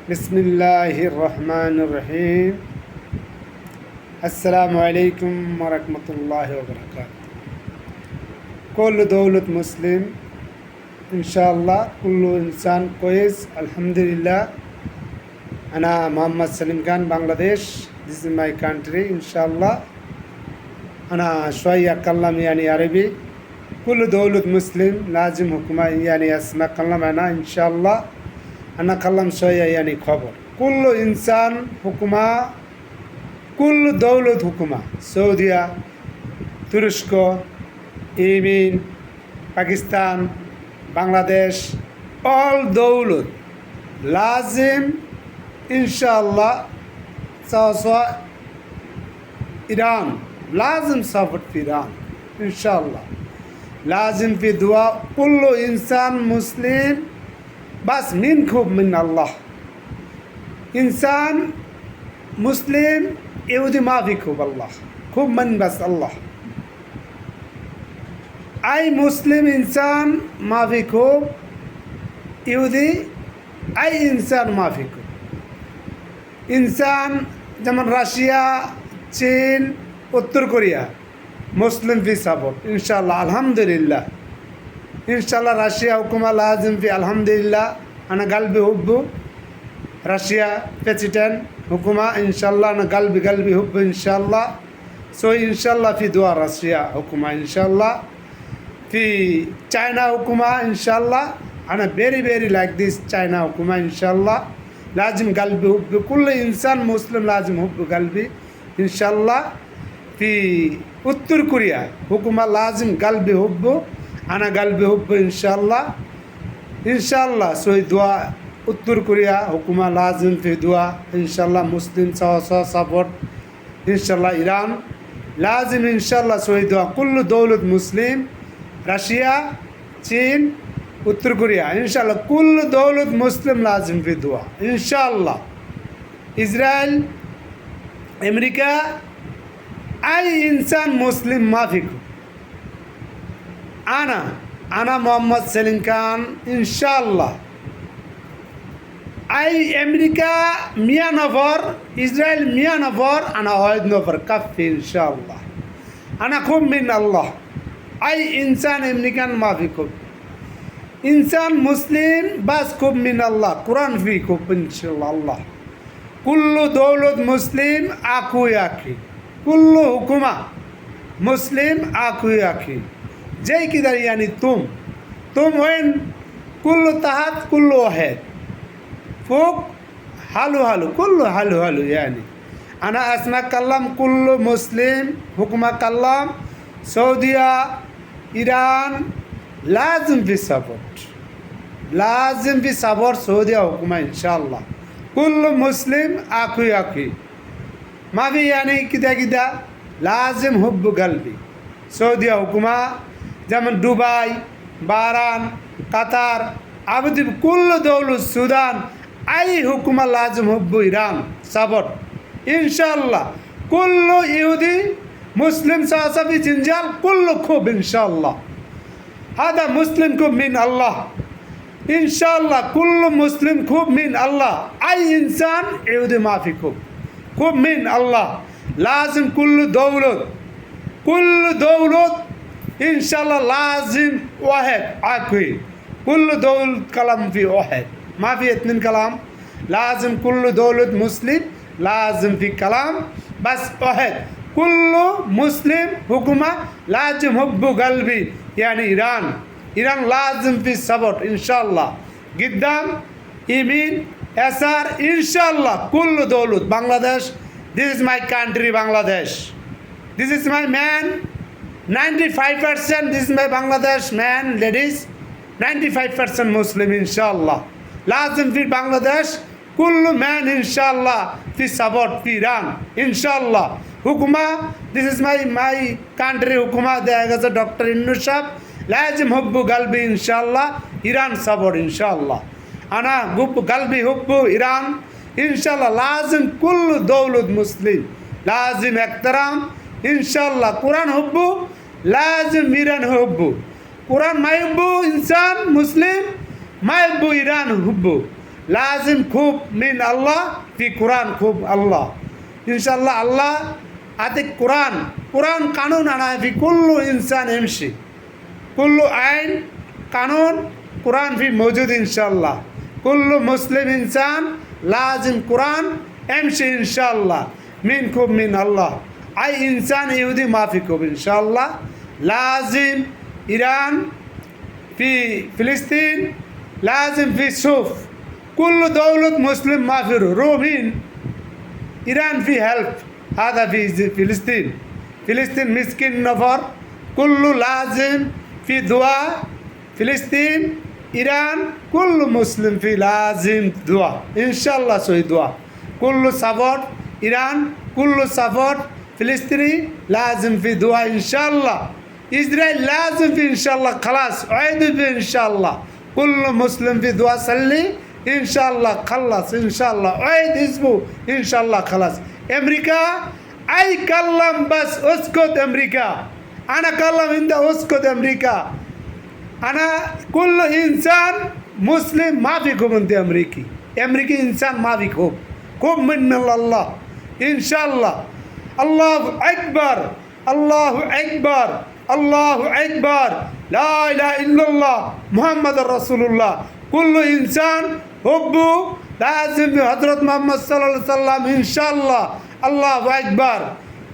বিসমিল্লাহির রহমানির রহিম। আসসালামু আলাইকুম ওয়া রাহমাতুল্লাহি ওয়া বারাকাতুহু। কুল্লু দৌলত মুসলিম ইনশাআল্লাহ, কুল্লু ইনসান কোয়েস। আলহামদুলিল্লাহ। আনা Mohammad Selim Khan, Bangladesh. This is my country ইনশাআল্লাহ। আনা শোয়া কাল্লাম ইয়ানি আরবি। কুল্লু দৌলত মুসলিম লাজিম হুকুমা ইয়ানি আসমা কাল্লাম আনা ইনশাআল্লাহ। আনা কাল্লাম শোয়া ইয়ানি খবর। কুল্লু ইনসান হুকুমা, কুল্লু দৌলত হুকুমা। সৌদিয়া, তুরস্ক, ইয়েমেন, পাকিস্তান, বাংলাদেশ, অল দৌলত লাজিম ইনশাআল্লাহ। সাওয়া ইরান লাজিম সাপোর্ট ইরান ইনশাআল্লাহ। লাজিম ফি দুয়া কুল্লু ইনসান মুসলিম বাস মিন খুব মিন আল্লাহ। इंसान मुस्लिम यहूदी माफी खूब अल्लाह खूब मन बस अल्लाह। आई मुस्लिम इंसान माफी खूब यहूदी आई इंसान माफी खूब। इंसान যেমন রাশিয়া, চীন, উত্তর কোরিয়া মুসলিম ফি সাপোর্ট ইনশাআল্লাহ। আলহামদুলিল্লাহ ইনশাআল্লাহ। রাশিয়া হুকুমা লাজিম ফি আলহামদুলিল্লাহ। আনা গালবি হুব্বু রাশিয়া প্রেসিডেন্ট হুকুমা ইনশাআল্লাহ। আনা গালবি গালবি হুব্বু ইনশাআল্লাহ। সো ইনশাআল্লাহ ফি দুয়া রাশিয়া হুকুমা ইনশাআল্lah। ফি চায়না হুকুমা ইনশাআল্লাহ। আনা very very like this China হুকুমা ইনশাআল্লাহ। লাজিম গালবি হুব্বু কুল্লু ইনসান মুসলিম লাজিম হুব্বু গালবি ইনশাআল্লাহ। ফি উত্তর কোরিয়া হুকুমা লাজিম গালবি হুব্বু আনা গালবি হুব্বু ইনশাআল্লাহ ইনশাআল্লাহ। সই দোয়া উত্তর কোরিয়া হুকুমা লাজিম ফি দোয়া ইনশাআল্লাহ। মুসলিম সাপোর্ট ইনশাআল্লাহ। ইরান লাজিম ইনশাআল্লাহ সই দোয়া কুল্লু দৌলত মুসলিম। রাশিয়া, চীন, উত্তর কোরিয়া ইনশাআল্লাহ কুল্লু দৌলত মুসলিম লাজিম ফি দোয়া ইনশাআল্লাহ। ইসরায়েল, আমেরিকা আই ইনসান মুসলিম মাফিক। আনা মোহাম্মদ সেলিম খান ইনশাআল্লাহ। আই আমেরিকা মিয়া নফর, ইসরায়েল মিয়া নফর, আনা ওয়াহিদ নফর কাফি ইনশাআল্লাহ। আনা খুব মিন আল্লাহ। আই ইনসান আমেরিকান মাফি খুব। ইনসান মুসলিম বাস খুব মিন আল্লাহ। কুরআন ফি খুব ইনশাআল্লাহ। আল্লাহ কুল্লু দৌলত মুসলিম আখু আখি। কুল্লু হুকুমা মুসলিম आखू आखी। जय किधर यानी तुम वेन कुल्लु तहत कुल्लु वाहिद फुक हालू हालू कुल्लु हालू हालू यानी अना अस्मा कल्लम कुल्लु मुस्लिम हुकुमा कल्लम सऊदिया ईरान लाजिम भी सपोर्ट सऊदिया हुकुमा इंशाअल्लाह। कुल्लु मुस्लिम आखू आखी माफी यानी किदा किदा लाजिम हुब्बु गलबी। सऊदिया हुकुमा যেমন দুবাই, বাহরান, কাতার, আবুধাবি কুল্লু দৌলত সুদান আই হুকুমা লাজিম হুব্বু ইরান সাপোর্ট ইনশাআল্লাহ। কুল্লু ইহুদি মুসলিম সাহাবি জিনজাল কুল্লু খুব ইনশাআল্লাহ। হাদা মুসলিম খুব মিন আল্লাহ ইনশাআল্লাহ। কুল্লু মুসলিম খুব মিন আল্লাহ। আই ইনসান ইহুদি মাফি খুব মিন আল্লাহ। लाजिम कुल्लु दौलत इंशाल्लाह लाजिम वाहिद आखी। कुल्लु दौलत कलाम फी वाहिद माफी इतनिन कलाम। लाजिम कुल्लु दौलत मुस्लिम लाजिम फी कलाम बस वाहिद। कुल्लु मुस्लिम हुकुमा लाजिम हुब्बु गलबी यानी ईरान लाजिम फी सपोर्ट इंशाल्लाह। गिद्दाम, यमीन, एसार इंशाल्लाह। कुल्लु दौलत Bangladesh. This is my country, Bangladesh. This is my man. 95% this is my Bangladesh man, ladies. 95% Muslim, inshallah. Lazim fi Bangladesh. Kullu man, inshallah. Fi support fi Iran, inshallah. Hukuma, this is my country. Hukuma, there is a Dr. Innusab. Lazim hubbu galbi, inshallah. Iran support, inshallah. Ana hubbu galbi hubbu Iran. इंशाल्लाह लाजिम कुल्लु दौलत मुस्लिम लाजिम एहतराम इंशाल्लाह। कुरान हुब्बु लाजिम Iran हुब्बु। Quran मायुब्बु इंसान मुस्लिम मायुब्बु Iran हुब्बु। لازم خوب من الله في قرآن خوب الله إن شاء الله الله أتك قرآن قانون أنا في كل إنسان يمشي كل عين قانون قرآن في موجود إن شاء الله كل مسلم إنسان لازم قرآن امشي إن شاء الله منكم من الله أي إنسان يهودي ما فيكم إن شاء الله لازم إيران في فلسطين لازم في سوف كل دولة مسلم ما في رومين إيران في هلب هذا في فلسطين مسكين نفر كله لازم في دعاء فلسطين إيران كل مسلم في لازم دعاء إن شاء الله سوي دعاء كل سبورت إيران كل سبورت فلسطيني لازم في دعاء إن شاء الله إسرائيل لازم في إن شاء الله خلاص عيدوا في إن شاء الله كل مسلم في دعاء صلي إن شاء الله خلص إن شاء الله عيد اسبوع إن شاء الله خلاص أمريكا أي كلام بس اسكت أمريكا أنا كلام أنت اسكت أمريكا أنا كل إنسان مسلم ما فيكم أنت أمريكي إنسان ما فيكم كم من الله إن شاء الله الله أكبر الله أكبر الله أكبر لا إله إلا الله محمد رسول الله كل إنسان حبه لازم حضرت محمد صلى الله عليه وسلم إن شاء الله الله أكبر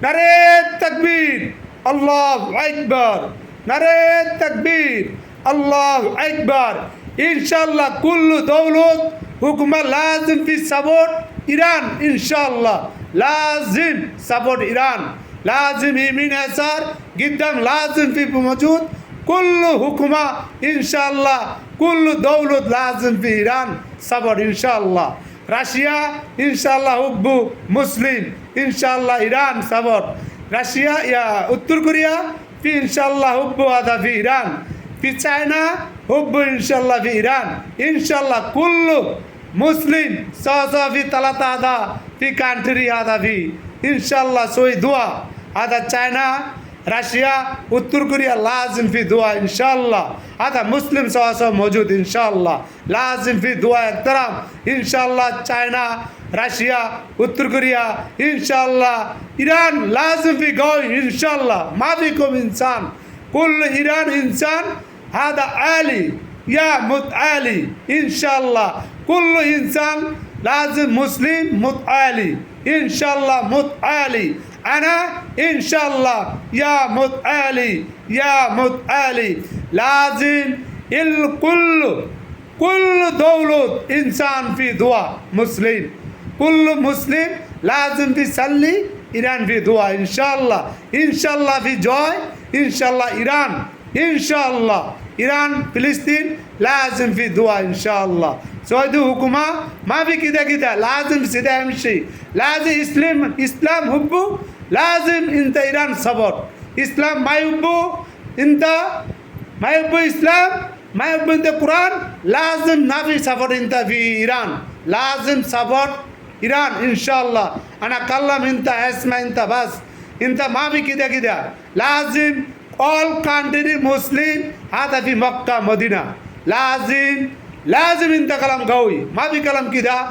نعرة تكبير الله أكبر نعرة تكبير الله أكبر إن شاء الله كل دولة حكومة لازم في سبورت إيران إن شاء الله لازم سبورت إيران لازم يمين يسار قدام لازم في موجود كل حكومة إن شاء الله كل دولة لازم في إيران سبورت إن شاء الله روسيا إن شاء الله حب مسلم إن شاء الله إيران سبورت روسيا يا उत्तर Korea في إن شاء الله حب هذا في إيران في China حب إن شاء الله في إيران إن شاء الله كل مسلم سوا في ثلاثة هذا في country هذا في إن شاء الله سوي دعاء هذا China روسيا उत्तर Korea لازم في دعاء إن شاء الله هذا مسلم سوا موجود إن شاء الله لازم في دعاء احترام إن شاء الله China روسيا उत्तर Korea إن شاء الله إيران لازم في قوي إن شاء الله ما فيكم إنسان كل إيران إنسان هذا عالي يا متعالي إن شاء الله كل إنسان لازم مسلم متعالي إن شاء الله متعالي أنا إن شاء الله يا متعالي يا متعالي لازم كل دولة إنسان في دعاء مسلم كل مسلم لازم في صلي إيران في دعاء إن شاء الله إن شاء الله في جوي إن شاء الله إيران إن شاء الله إيران فلسطين لازم في دعاء إن شاء الله سعودي حكومة ما في كده لازم سيدا يمشي لازم إسلام حبه لازم انت إيران صبر إسلام ما يحبه انت ما يحبه إسلام ما يحبه انت قرآن لازم نافي صبر انت في إيران لازم صبر إيران إن شاء الله أنا كلام انت اسمع انت بس انت ما في كده لازم all country Muslim هذا في مكة مدينة لازم انت كلام قوي ما في كلام كده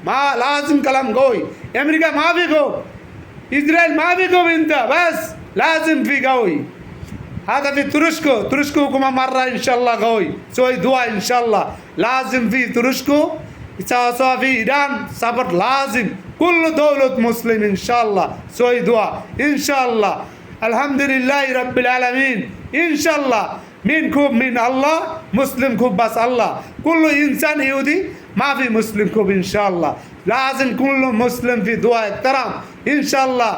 ما لازم كلام قوي أمريكا ما في قوي إسرائيل ما في قوي انت بس لازم في قوي هذا في ترشكو حكومة مرة إن شاء الله قوي سوي دعاء إن شاء الله لازم في ترشكو سوا في إيران صبر لازم كل دولة مسلم إن شاء الله سوي دعاء إن شاء الله الحمد لله رب العالمين إن شاء الله منكم من الله مسلمكم بس الله كل إنسان يهودي ما في مسلمكم إن شاء الله لازم كل مسلم في دعاء احترام إن شاء الله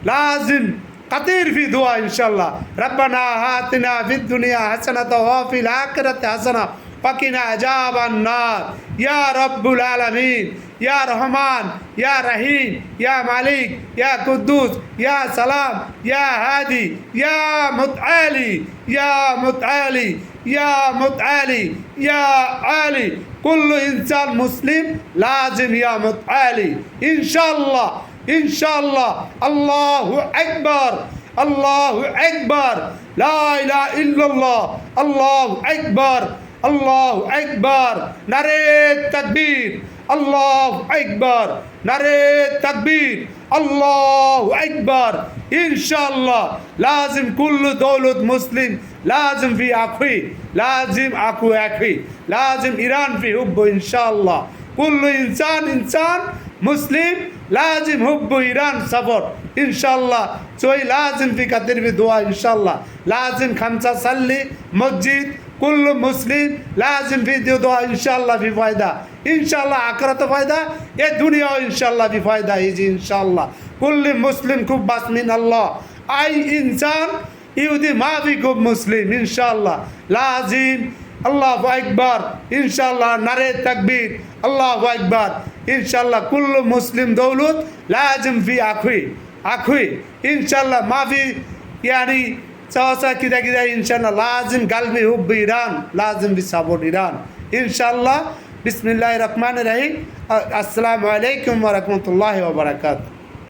لازم كثير في دعاء إن شاء الله ربنا آتنا في الدنيا حسنة وفي الآخرة حسنة وقنا عذاب النار يا رب العالمين يا رحمن يا رحيم يا مالك يا قدوس يا سلام يا هادي يا متعالي يا متعالي يا متعالي يا عالي كل إنسان مسلم لازم يا متعالي إن شاء الله إن شاء الله الله أكبر الله أكبر لا إله إلا الله الله أكبر আল্লাহু আকবার, নারে তাকবীর, আল্লাহু আকবার, নারে তাকবীর, আল্লাহু আকবার। ইনশাআল্লাহ লাজিম কুল্লু দৌলত মুসলিম লাজিম ফি আখি, লাজিম আকু আখি, লাজিম ইরান ফি হুব্বু ইনশাআল্লাহ। কুল্লু ইনসান মুসলিম লাজিম হুব্বু ইরান সফর ইনশাআল্লাহ। চই লাজিম ফি কাতির বি দোয়া ইনশাআল্লাহ। লাজিম খামসা সাল্লি মসজিদ কুল্লু মুসলিম লাজিম ফি দোয়া ইনশাআল্লাহ ফি ফায়দা ইনশাআল্লাহ। আখরাত ফায়দা এ দুনিয়া ইনশাআল্লাহ ফি ফায়দা ইজি ইনশাআল্লাহ। কুল্লু মুসলিম খুব বাসমিন আল্লাহ আই ইনসান ইহুদি মাফি খুব মুসলিম ইনশাআল্লাহ। লাজিম আল্লাহু আকবার ইনশাআল্লাহ, নারে তাকবীর, আল্লাহু আকবার ইনশাআল্লাহ। কুল্লু মুসলিম দৌলত লাজিম ফি আখি আখি ইনশাআল্লাহ মাফি ইয়ানি চাওয়া কিদা কিদা ইনশাআল্লাহ। লাজিম গালবি হুব্বি ইরান, লাজিম বি সাবর ইরান ইনশাআল্লাহ। বিসমিল্লাহির রহমানির রহিম। আসসালামু আলাইকুম ওয়া রাহমাতুল্লাহি ওয়া বারাকাতুহু।